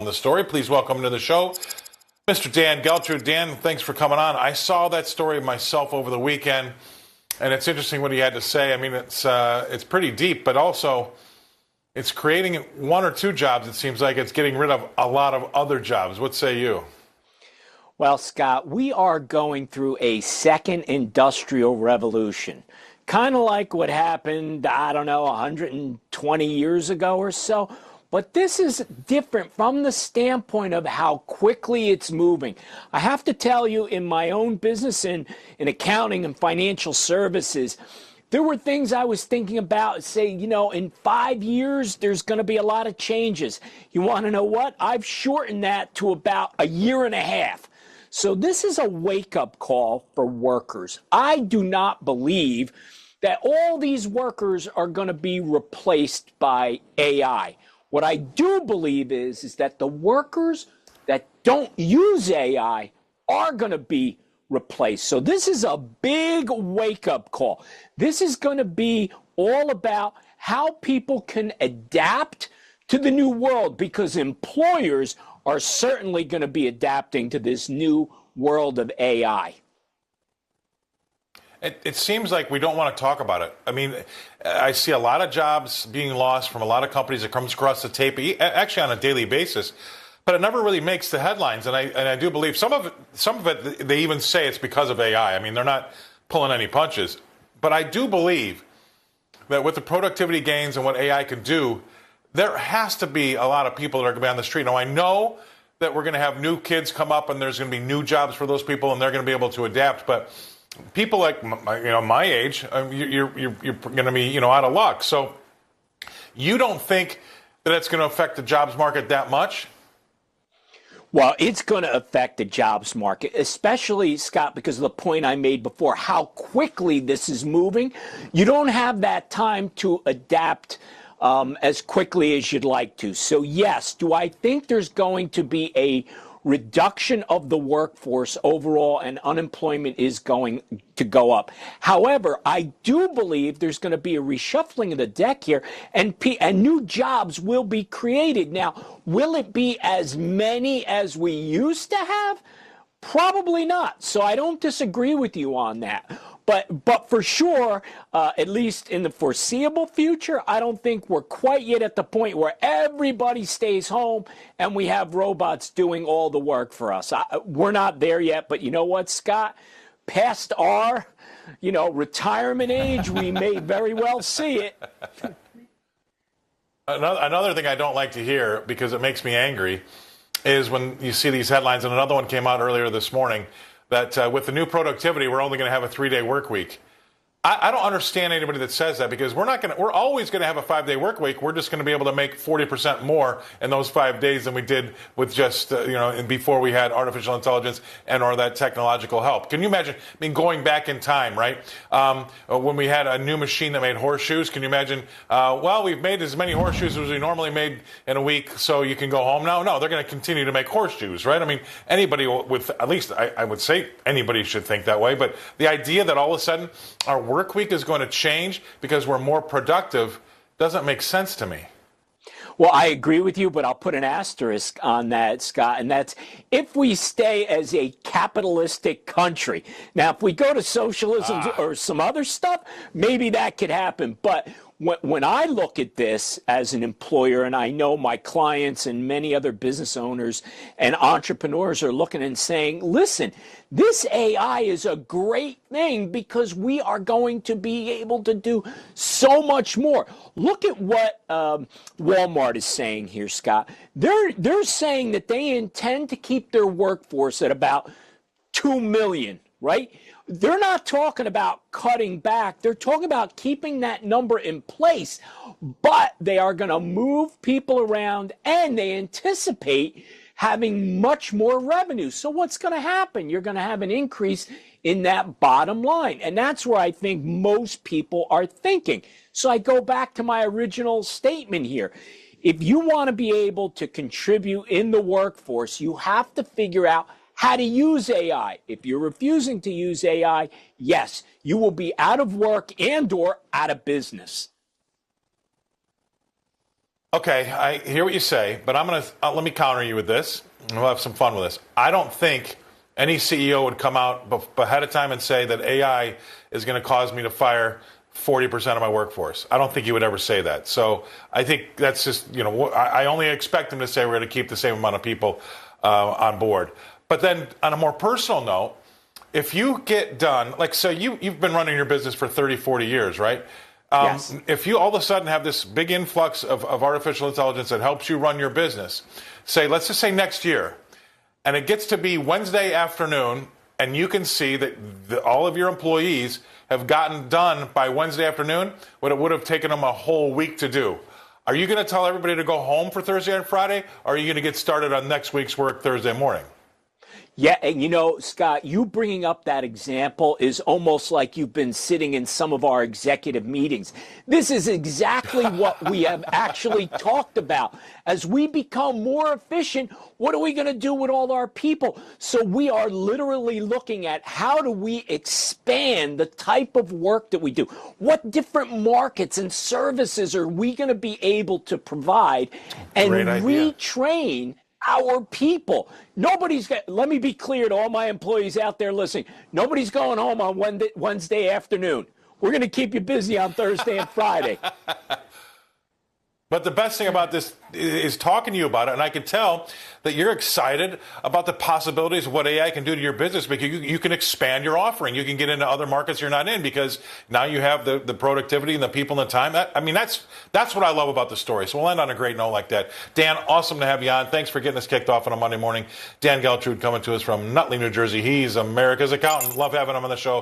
the story. Please welcome to the show, Mr. Dan Geltrude. Dan, thanks for coming on. I saw that story myself over the weekend, and it's interesting what he had to say. I mean, it's pretty deep, but also it's creating one or two jobs. It seems like it's getting rid of a lot of other jobs. What say you? Well, Scott, we are going through a second industrial revolution, kind of like what happened, 120 years ago or so. But this is different from the standpoint of how quickly it's moving. I have to tell you, in my own business in accounting and financial services, there were things I was thinking about, say, in 5 years, there's going to be a lot of changes. You want to know what? I've shortened that to about a year and a half. So this is a wake-up call for workers. I do not believe that all these workers are going to be replaced by AI. What I do believe is that the workers that don't use AI are going to be replaced. So this is a big wake-up call. This is going to be all about how people can adapt to the new world, because employers are certainly going to be adapting to this new world of AI. It seems like we don't want to talk about it. I mean, I see a lot of jobs being lost from a lot of companies that comes across the tape, actually on a daily basis, but it never really makes the headlines. And I do believe some of it, they even say it's because of AI. I mean, they're not pulling any punches. But I do believe that with the productivity gains and what AI can do, there has to be a lot of people that are going to be on the street. Now, I know that we're going to have new kids come up and there's going to be new jobs for those people and they're going to be able to adapt. But people like my age, you're going to be out of luck. So you don't think that it's going to affect the jobs market that much? Well, it's going to affect the jobs market, especially, Scott, because of the point I made before, how quickly this is moving. You don't have that time to adapt as quickly as you'd like to. So, yes, do I think there's going to be a reduction of the workforce overall, and unemployment is going to go up? However, I do believe there's going to be a reshuffling of the deck here, and new jobs will be created. Now, will it be as many as we used to have? Probably not. So I don't disagree with you on that. But for sure, at least in the foreseeable future, I don't think we're quite yet at the point where everybody stays home and we have robots doing all the work for us. We're not there yet, but you know what, Scott? Past our, retirement age, we may very well see it. Another thing I don't like to hear, because it makes me angry, is when you see these headlines, and another one came out earlier this morning, that with the new productivity, we're only going to have a 3-day work week. I don't understand anybody that says that, because we're always going to have a 5-day work week. We're just going to be able to make 40% more in those 5 days than we did with just, before we had artificial intelligence and or that technological help. Can you imagine, going back in time, right? When we had a new machine that made horseshoes, can you imagine, we've made as many horseshoes as we normally made in a week, so you can go home now? No, they're going to continue to make horseshoes, right? I mean, anybody with, at least I would say anybody should think that way, but the idea that all of a sudden our work week is going to change because we're more productive doesn't make sense to me. Well, I agree with you, but I'll put an asterisk on that, Scott, and that's if we stay as a capitalistic country. Now, if we go to socialism or some other stuff, maybe that could happen. But when I look at this as an employer, and I know my clients and many other business owners and entrepreneurs are looking and saying, listen, this AI is a great thing because we are going to be able to do so much more. Look at what Walmart is saying here, Scott. They're saying that they intend to keep their workforce at about 2 million, right? They're not talking about cutting back. They're talking about keeping that number in place, but they are going to move people around, and they anticipate having much more revenue. So what's going to happen? You're going to have an increase in that bottom line, and that's where I think most people are thinking. So I go back to my original statement here. If you want to be able to contribute in the workforce, you have to figure out how to use AI. If you're refusing to use AI, yes, you will be out of work and or out of business. Okay, I hear what you say, but let me counter you with this, and we'll have some fun with this. I don't think any CEO would come out ahead of time and say that AI is going to cause me to fire 40% of my workforce. I don't think he would ever say that. So I think that's just, I only expect him to say we're going to keep the same amount of people on board. But then on a more personal note, if you get done, like, so you've been running your business for 30, 40 years, right? Yes. If you all of a sudden have this big influx of artificial intelligence that helps you run your business, let's just say next year, and it gets to be Wednesday afternoon, and you can see that all of your employees have gotten done by Wednesday afternoon what it would have taken them a whole week to do. Are you going to tell everybody to go home for Thursday and Friday, or are you going to get started on next week's work Thursday morning? Yeah, and Scott, you bringing up that example is almost like you've been sitting in some of our executive meetings. This is exactly what we have actually talked about. As we become more efficient, what are we going to do with all our people? So we are literally looking at how do we expand the type of work that we do? What different markets and services are we going to be able to provide and retrain our people? Let me be clear to all my employees out there listening. Nobody's going home on Wednesday afternoon. We're going to keep you busy on Thursday and Friday. But the best thing about this is talking to you about it, and I can tell that you're excited about the possibilities of what AI can do to your business, because you can expand your offering. You can get into other markets you're not in, because now you have the productivity and the people and the time. That's what I love about the story. So we'll end on a great note like that. Dan, awesome to have you on. Thanks for getting us kicked off on a Monday morning. Dan Geltrude coming to us from Nutley, New Jersey. He's America's accountant. Love having him on the show.